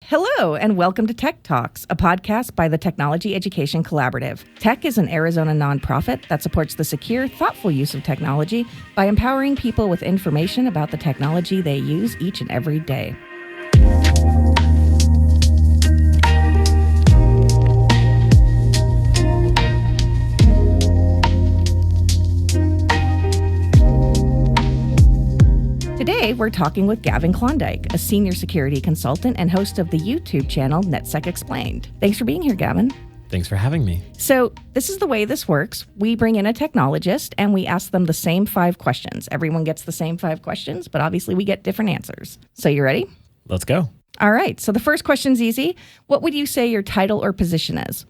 Hello, and welcome to Tech Talks, a podcast by the Technology Education Collaborative. TEC is an Arizona nonprofit that supports the secure, thoughtful use of technology by empowering people with information about the technology they use each and every day. Today, we're talking with Gavin Klondike, a Senior Security Consultant and host of the YouTube channel NetSec Explained. Thanks for being here, Gavin. Thanks for having me. So this is the way this works. We bring in a technologist and we ask them the same 5 questions. Everyone gets the same 5 questions, but obviously we get different answers. So you ready? Let's go. All right. So the first question's easy. What would you say your title or position is?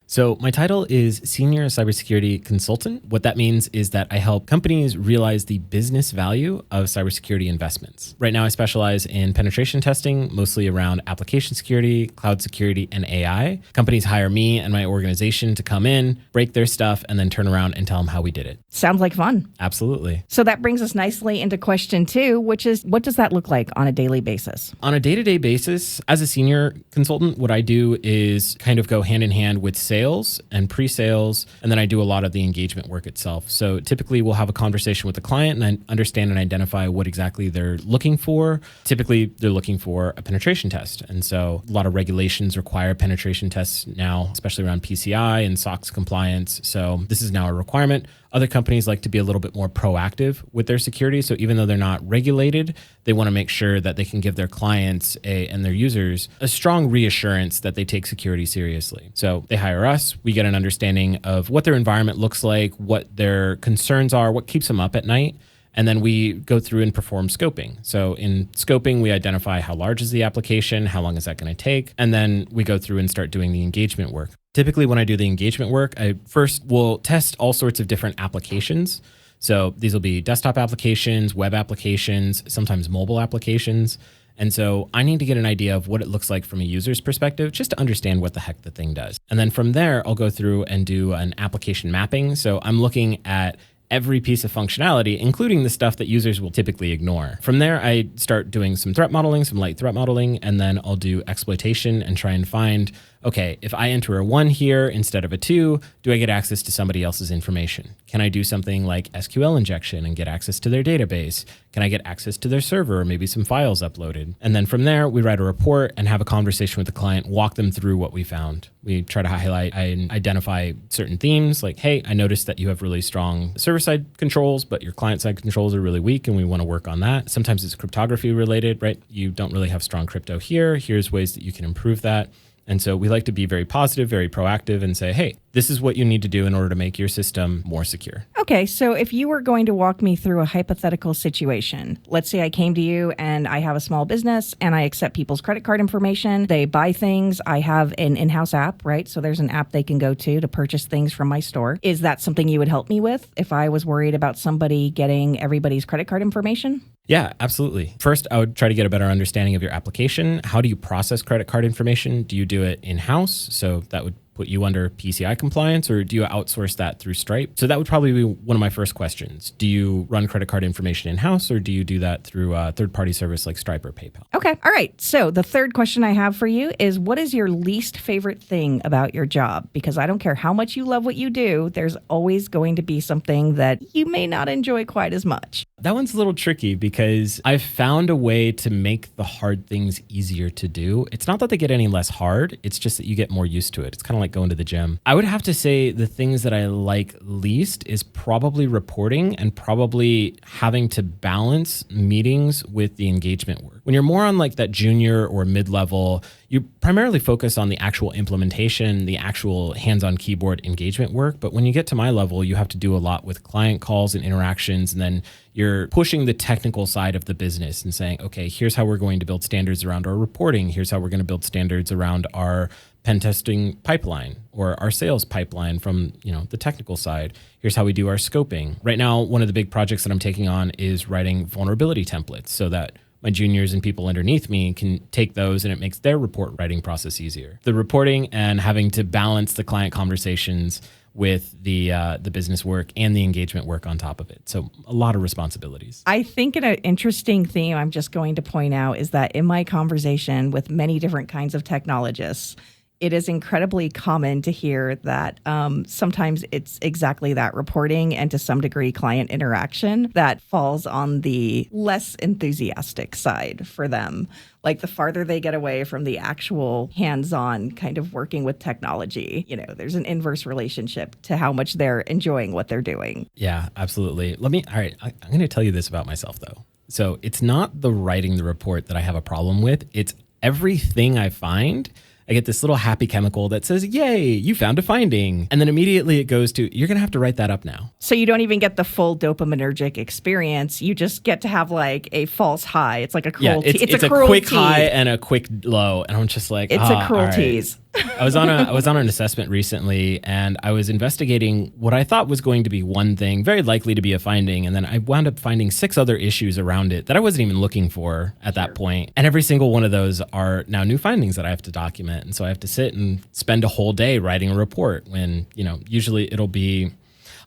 So my title is Senior Cybersecurity Consultant. What that means is that I help companies realize the business value of cybersecurity investments. Right now, I specialize in penetration testing, mostly around application security, cloud security, and AI. Companies hire me and my organization to come in, break their stuff, and then turn around and tell them how we did it. Sounds like fun. Absolutely. So that brings us nicely into question 2, which is, what does that look like on a daily basis? On a day-to-day basis, as a senior consultant, what I do is kind of go hand in hand with sales and pre-sales, and then I do a lot of the engagement work itself. So typically we'll have a conversation with the client and I understand and identify what exactly they're looking for. Typically they're looking for a penetration test. And so a lot of regulations require penetration tests now, especially around PCI and SOX compliance. So this is now a requirement. Other companies like to be a little bit more proactive with their security. So even though they're not regulated, they want to make sure that they can give their clients and their users a strong reassurance that they take security seriously. So they hire us, we get an understanding of what their environment looks like, what their concerns are, what keeps them up at night. And then we go through and perform scoping. So in scoping, we identify how large is the application, how long is that going to take, and then we go through and start doing the engagement work. Typically, when I do the engagement work, I first will test all sorts of different applications. So these will be desktop applications, web applications, sometimes mobile applications. And so I need to get an idea of what it looks like from a user's perspective, just to understand what the heck the thing does. And then from there, I'll go through and do an application mapping. So I'm looking at every piece of functionality, including the stuff that users will typically ignore. From there, I start doing some threat modeling, some light threat modeling, and then I'll do exploitation and try and find, okay, if I enter a 1 here instead of a 2, do I get access to somebody else's information? Can I do something like SQL injection and get access to their database? Can I get access to their server or maybe some files uploaded? And then from there, we write a report and have a conversation with the client, walk them through what we found. We try to highlight and identify certain themes like, hey, I noticed that you have really strong server-side controls, but your client-side controls are really weak and we want to work on that. Sometimes it's cryptography related, right? You don't really have strong crypto here. Here's ways that you can improve that. And so we like to be very positive, very proactive and say, hey, this is what you need to do in order to make your system more secure. Okay, so if you were going to walk me through a hypothetical situation, let's say I came to you and I have a small business and I accept people's credit card information. They buy things. I have an in-house app, right? So there's an app they can go to purchase things from my store. Is that something you would help me with if I was worried about somebody getting everybody's credit card information? Yeah, absolutely. First, I would try to get a better understanding of your application. How do you process credit card information? Do you do it in-house? So that would put you under PCI compliance, or do you outsource that through Stripe? So that would probably be one of my first questions. Do you run credit card information in-house, or do you do that through a third-party service like Stripe or PayPal? Okay. All right. So the third question I have for you is, what is your least favorite thing about your job? Because I don't care how much you love what you do, there's always going to be something that you may not enjoy quite as much. That one's a little tricky because I've found a way to make the hard things easier to do. It's not that they get any less hard. It's just that you get more used to it. It's kind of like going to the gym. I would have to say the things that I like least is probably reporting and probably having to balance meetings with the engagement work. When you're more on like that junior or mid-level, you primarily focus on the actual implementation, the actual hands-on keyboard engagement work. But when you get to my level, you have to do a lot with client calls and interactions. And then you're pushing the technical side of the business and saying, okay, here's how we're going to build standards around our reporting. Here's how we're going to build standards around our pen testing pipeline or our sales pipeline from, the technical side. Here's how we do our scoping. Right now, one of the big projects that I'm taking on is writing vulnerability templates so that my juniors and people underneath me can take those and it makes their report writing process easier. The reporting and having to balance the client conversations with the business work and the engagement work on top of it. So a lot of responsibilities. I think an interesting theme I'm just going to point out is that in my conversation with many different kinds of technologists, it is incredibly common to hear that sometimes it's exactly that reporting and to some degree client interaction that falls on the less enthusiastic side for them. Like the farther they get away from the actual hands-on kind of working with technology, there's an inverse relationship to how much they're enjoying what they're doing. Yeah, absolutely. All right, I'm going to tell you this about myself though. So it's not the writing the report that I have a problem with. It's everything I find. I get this little happy chemical that says, yay, you found a finding. And then immediately it goes to, you're going to have to write that up now. So you don't even get the full dopaminergic experience. You just get to have like a false high. It's like a cruel tease. It's a cruel quick tease. high and a quick low. And I'm just like, it's a cruel tease. I was on an assessment recently, and I was investigating what I thought was going to be one thing, very likely to be a finding, and then I wound up finding 6 other issues around it that I wasn't even looking for at that point. And every single one of those are now new findings that I have to document. And so I have to sit and spend a whole day writing a report when, usually it'll be,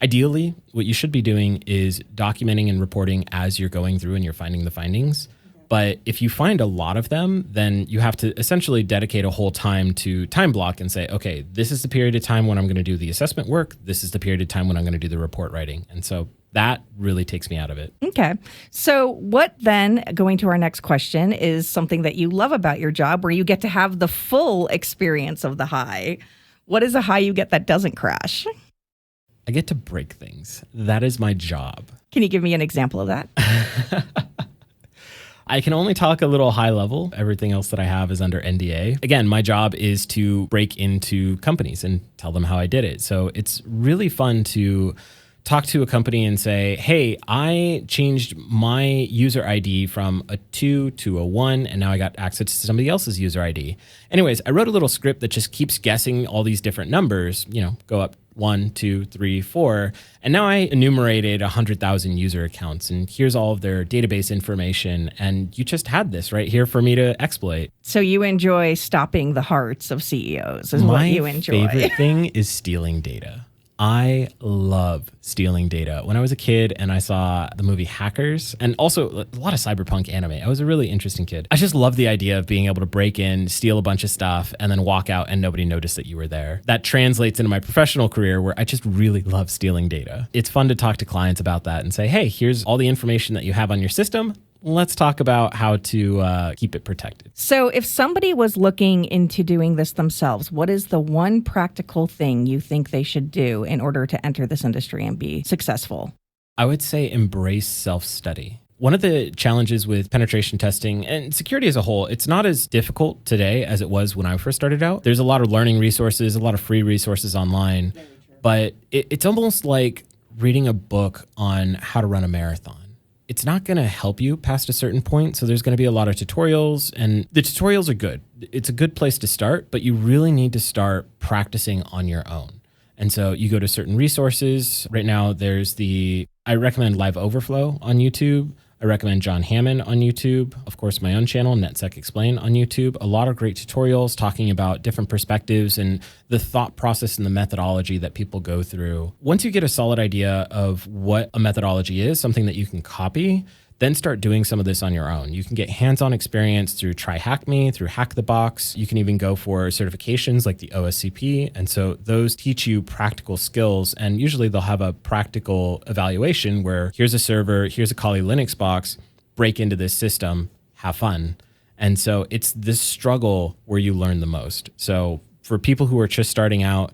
ideally, what you should be doing is documenting and reporting as you're going through and you're finding the findings. But if you find a lot of them, then you have to essentially dedicate a whole time block and say, okay, this is the period of time when I'm going to do the assessment work. This is the period of time when I'm going to do the report writing. And so that really takes me out of it. Okay. So what then, going to our next question, is something that you love about your job where you get to have the full experience of the high. What is a high you get that doesn't crash? I get to break things. That is my job. Can you give me an example of that? I can only talk a little high level. Everything else that I have is under NDA. Again, my job is to break into companies and tell them how I did it. So it's really fun to talk to a company and say, hey, I changed my user ID from a 2 to a 1, and now I got access to somebody else's user ID. Anyways, I wrote a little script that just keeps guessing all these different numbers, go up 1, 2, 3, 4. And now I enumerated 100,000 user accounts, and here's all of their database information. And you just had this right here for me to exploit. So you enjoy stopping the hearts of CEOs is what you enjoy. My favorite thing is stealing data. I love stealing data. When I was a kid and I saw the movie Hackers, and also a lot of cyberpunk anime, I was a really interesting kid. I just love the idea of being able to break in, steal a bunch of stuff, and then walk out and nobody noticed that you were there. That translates into my professional career where I just really love stealing data. It's fun to talk to clients about that and say, hey, here's all the information that you have on your system. Let's talk about how to keep it protected. So if somebody was looking into doing this themselves, what is the one practical thing you think they should do in order to enter this industry and be successful? I would say embrace self-study. One of the challenges with penetration testing and security as a whole, it's not as difficult today as it was when I first started out. There's a lot of learning resources, a lot of free resources online, but it's almost like reading a book on how to run a marathon. It's not going to help you past a certain point. So there's going to be a lot of tutorials, and the tutorials are good. It's a good place to start, but you really need to start practicing on your own. And so you go to certain resources. Right now, I recommend Live Overflow on YouTube. I recommend John Hammond on YouTube. Of course, my own channel, NetSec Explain on YouTube. A lot of great tutorials talking about different perspectives and the thought process and the methodology that people go through. Once you get a solid idea of what a methodology is, something that you can copy, then start doing some of this on your own. You can get hands-on experience through Try Hack Me, through Hack the Box. You can even go for certifications like the OSCP. And so those teach you practical skills. And usually they'll have a practical evaluation where here's a server, here's a Kali Linux box, break into this system, have fun. And so it's this struggle where you learn the most. So for people who are just starting out,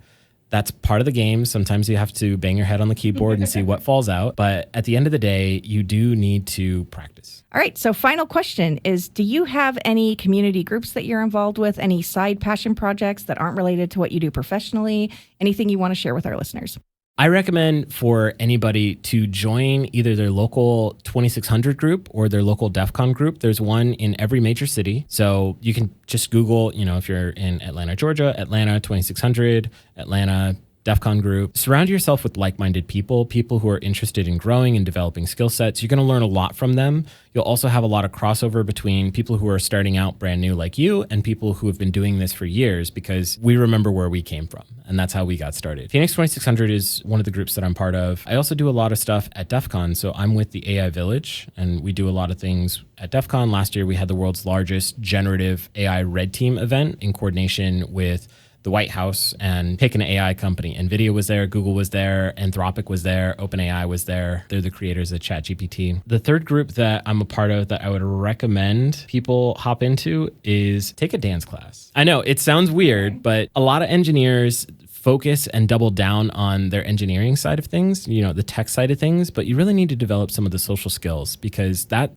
that's part of the game. Sometimes you have to bang your head on the keyboard and see what falls out. But at the end of the day, you do need to practice. All right. So final question is, do you have any community groups that you're involved with? Any side passion projects that aren't related to what you do professionally? Anything you want to share with our listeners? I recommend for anybody to join either their local 2600 group or their local DEF CON group. There's one in every major city. So you can just Google, if you're in Atlanta, Georgia, Atlanta 2600, Atlanta DEF CON group. Surround yourself with like-minded people who are interested in growing and developing skill sets. You're going to learn a lot from them. You'll also have a lot of crossover between people who are starting out brand new like you and people who have been doing this for years, because we remember where we came from, and that's how we got started. Phoenix 2600 is one of the groups that I'm part of. I also do a lot of stuff at DEF CON. So I'm with the AI Village, and we do a lot of things at DEF CON. Last year, we had the world's largest generative AI red team event in coordination with the White House and pick an AI company. NVIDIA was there, Google was there, Anthropic was there, OpenAI was there. They're the creators of ChatGPT. The third group that I'm a part of that I would recommend people hop into is take a dance class. I know it sounds weird, but a lot of engineers focus and double down on their engineering side of things, the tech side of things, but you really need to develop some of the social skills, because that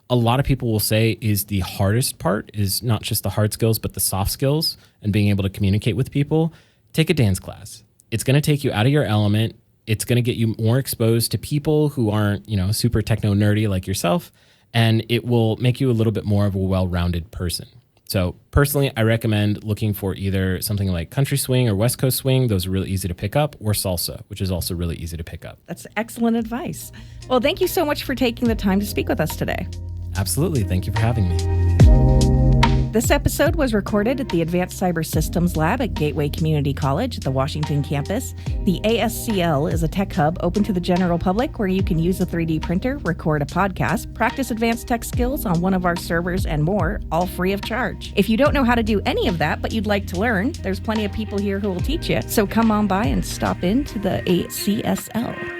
a lot of people will say is the hardest part, is not just the hard skills, but the soft skills and being able to communicate with people. Take a dance class. It's going to take you out of your element. It's going to get you more exposed to people who aren't, super techno nerdy like yourself, and it will make you a little bit more of a well-rounded person. So personally, I recommend looking for either something like country swing or West Coast swing. Those are really easy to pick up, or salsa, which is also really easy to pick up. That's excellent advice. Well, thank you so much for taking the time to speak with us today. Absolutely. Thank you for having me. This episode was recorded at the Advanced Cyber Systems Lab at Gateway Community College at the Washington campus. The ASCL is a tech hub open to the general public where you can use a 3D printer, record a podcast, practice advanced tech skills on one of our servers, and more, all free of charge. If you don't know how to do any of that, but you'd like to learn, there's plenty of people here who will teach you. So come on by and stop in to the ACSL.